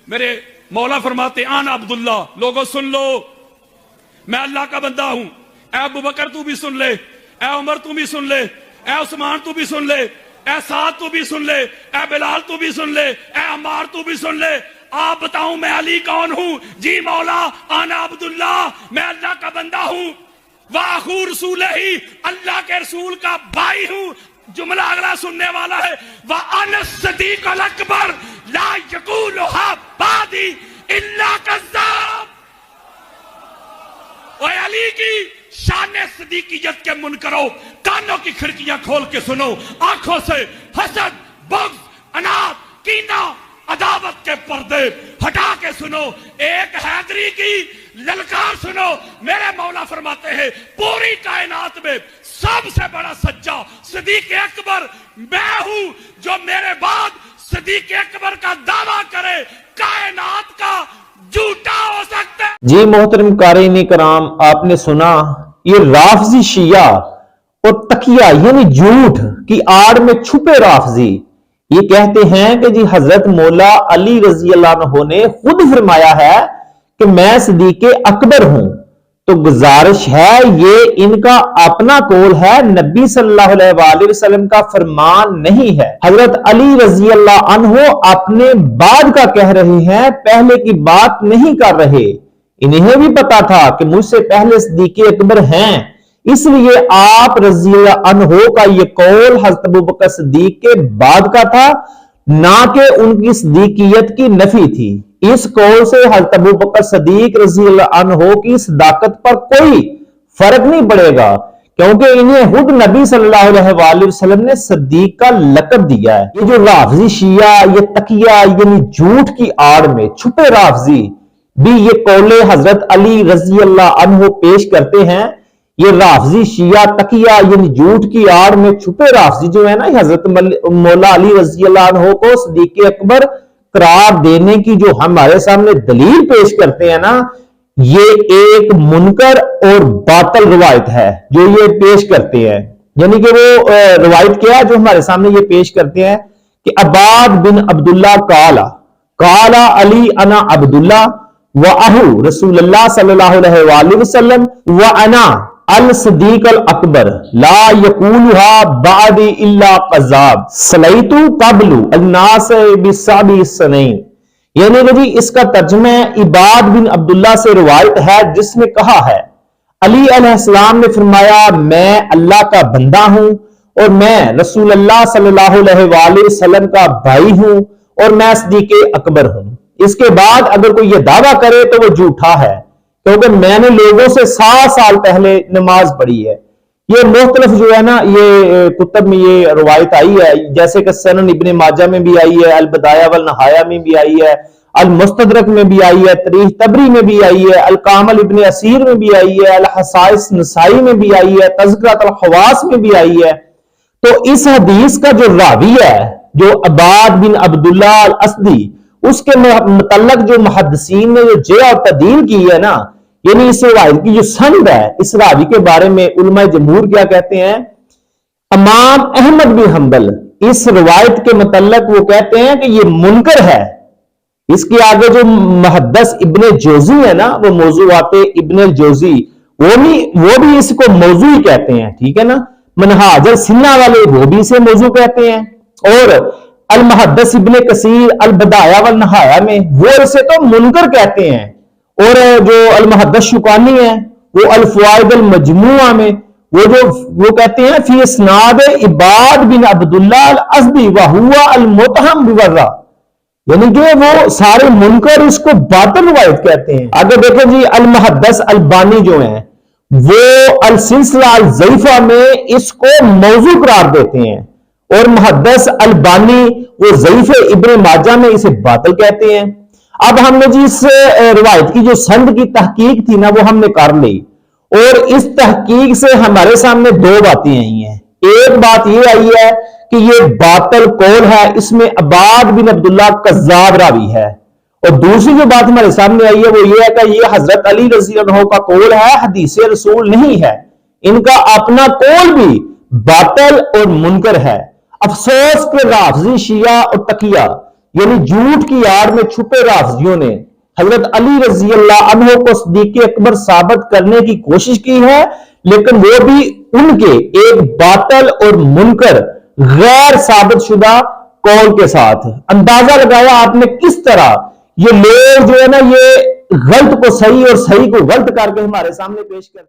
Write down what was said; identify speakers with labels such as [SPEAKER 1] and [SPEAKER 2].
[SPEAKER 1] میرے مولا فرماتے آن عبداللہ، لوگوں سن لو میں اللہ کا بندہ ہوں۔ اے ابو بکر تو بھی سن لے، اے عمر تو بھی سن لے، اے عثمان تو بھی سن لے، اے سعد تو بھی سن لے، اے بلال تو بھی سن لے، اے عمار تو بھی سن لے۔ آپ بتاؤں میں علی کون ہوں؟ جی مولا انا عبداللہ، میں اللہ کا بندہ ہوں، واخو رسول ہی، اللہ کے رسول کا بھائی ہوں۔ جملہ اگلا سننے والا ہے وَأَنَا الصِّدِيقُ الْأَكْبَرُ لَا يَقُولُهَا بَعْدِي إِلَّا كَذَّابٌ۔ اے علی کی شان صدیقیت کے منکرو، کانوں کی کھڑکیاں کھول کے سنو، آنکھوں سے حسد، بغض، انات، کینہ، عداوت کے پردے ہٹا کے سنو، ایک حیدری کی للکار سنو۔ میرے مولا فرماتے ہیں پوری کائنات میں سب سے بڑا سچا صدیق اکبر میں ہوں، جو میرے بعد صدیق اکبر کا دعویٰ کرے کائنات کا جھوٹا ہو سکتا ہے۔
[SPEAKER 2] جی محترم قارئین کرام، آپ نے سنا یہ رافضی شیعہ اور تقیہ یعنی جھوٹ کی آڑ میں چھپے رافضی یہ کہتے ہیں کہ جی حضرت مولا علی رضی اللہ عنہ نے خود فرمایا ہے کہ میں صدیق اکبر ہوں، تو گزارش ہے یہ ان کا اپنا قول ہے، نبی صلی اللہ علیہ وآلہ وسلم کا فرمان نہیں ہے۔ حضرت علی رضی اللہ عنہ اپنے بعد کا کہہ رہے ہیں، پہلے کی بات نہیں کر رہے۔ انہیں بھی پتا تھا کہ مجھ سے پہلے صدیق اکبر ہیں، اس لیے آپ رضی اللہ عنہ کا یہ قول حضرت ابوبکر صدیق کے بعد کا تھا، نہ کہ ان کی صدیقیت کی نفی تھی۔ اس قول سے حضرت ابوبکر صدیق رضی اللہ عنہ کی صداقت پر کوئی فرق نہیں پڑے گا، کیونکہ انہیں خود نبی صلی اللہ علیہ وآلہ وسلم نے صدیق کا لقب دیا ہے۔ یہ جو رافضی شیعہ، یہ تقیہ یعنی جھوٹ کی آڑ میں چھپے رافضی بھی یہ قول حضرت علی رضی اللہ عنہ پیش کرتے ہیں۔ یہ رافضی شیعہ تقیہ یعنی جھوٹ کی آڑ میں چھپے رافضی جو ہے نا، حضرت مولا علی رضی اللہ عنہ کو صدیق اکبر قرار دینے کی جو ہمارے سامنے دلیل پیش کرتے ہیں نا، یہ ایک منکر اور باطل روایت ہے جو یہ پیش کرتے ہیں۔ یعنی کہ وہ روایت کیا جو ہمارے سامنے یہ پیش کرتے ہیں کہ عباد بن عبداللہ قال علی انا عبداللہ وَأَهُ رسول اللہ صلی اللہ علیہ وآلہ وسلم وَأَنَا الصدیق الاکبر لا یقولها بعد الا قذاب صلیت قبل الناس بسبع سنین۔ یعنی کہ جی اس کا ترجمہ عباد بن عبداللہ سے روایت ہے جس نے کہا ہے علی علیہ السلام نے فرمایا میں اللہ کا بندہ ہوں اور میں رسول اللہ صلی اللہ علیہ وآلہ وسلم کا بھائی ہوں اور میں صدیق اکبر ہوں۔ اس کے بعد اگر کوئی یہ دعویٰ کرے تو وہ جھوٹا ہے، کیونکہ میں نے لوگوں سے 7 سال پہلے نماز پڑھی ہے۔ یہ مختلف جو ہے نا یہ کتب میں یہ روایت آئی ہے، جیسے کہ سنن ابن ماجہ میں بھی آئی ہے، البدایہ والنہایہ میں بھی آئی ہے، المستدرک میں بھی آئی ہے، تاریخ طبری میں بھی آئی ہے، الکامل ابن اسیر میں بھی آئی ہے، الحصائص نسائی میں بھی آئی ہے، تذکرۃ الحواس میں بھی آئی ہے۔ تو اس حدیث کا جو راوی ہے جو عباد بن عبداللہ الاسدی، اس کے متعلق جو محدثین نے جو جرح اور تعدیل کی ہے نا، یعنی اس روایت کی جو سند ہے، اس راوی کے بارے میں علماء جمہور کیا کہتے ہیں؟ امام احمد بن حنبل اس روایت کے متعلق وہ کہتے ہیں کہ یہ منکر ہے۔ اس کے آگے جو محدث ابن جوزی ہے نا، وہ موضوعات ابن الجوزی، وہ بھی اس کو موضوع ہی کہتے ہیں، ٹھیک ہے نا۔ منہاج السنہ والے وہ بھی اسے موضوع کہتے ہیں، اور المحدث ابن کثیر البدایہ والنہایہ میں وہ اسے تو منکر کہتے ہیں، اور جو المحدث شوکانی ہے وہ الفوائد المجموعہ میں وہ کہتے ہیں فی اسناد عباد بن عبداللہ الاسدی وہو المتہم بورہ، یعنی کہ وہ سارے منکر اس کو باطل روایت کہتے ہیں۔ اگر دیکھیں جی المحدث البانی جو ہیں وہ السلسلہ الضعیفہ میں اس کو موضوع قرار دیتے ہیں، اور محدث البانی وہ ضعیف ابن ماجہ میں اسے باطل کہتے ہیں۔ اب ہم نے جی اس روایت کی جو سند کی تحقیق تھی نا وہ ہم نے کر لی، اور اس تحقیق سے ہمارے سامنے 2 باتیں آئی ہیں۔ ایک بات یہ آئی ہے کہ یہ باطل قول ہے، اس میں عباد بن عبداللہ کذاب راوی ہے، اور دوسری جو بات ہمارے سامنے آئی ہے وہ یہ ہے کہ یہ حضرت علی رضی اللہ عنہ کا قول ہے، حدیث رسول نہیں ہے، ان کا اپنا قول بھی باطل اور منکر ہے۔ افسوس کہ رافضی شیعہ اور تقیہ یعنی جھوٹ کی آڑ میں چھپے رافضیوں نے حضرت علی رضی اللہ عنہ کو صدیق اکبر ثابت کرنے کی کوشش کی ہے، لیکن وہ بھی ان کے ایک باطل اور منکر غیر ثابت شدہ قول کے ساتھ۔ اندازہ لگایا آپ نے کس طرح یہ لوگ جو ہے نا یہ غلط کو صحیح اور صحیح کو غلط کر کے ہمارے سامنے پیش کرتے ہیں۔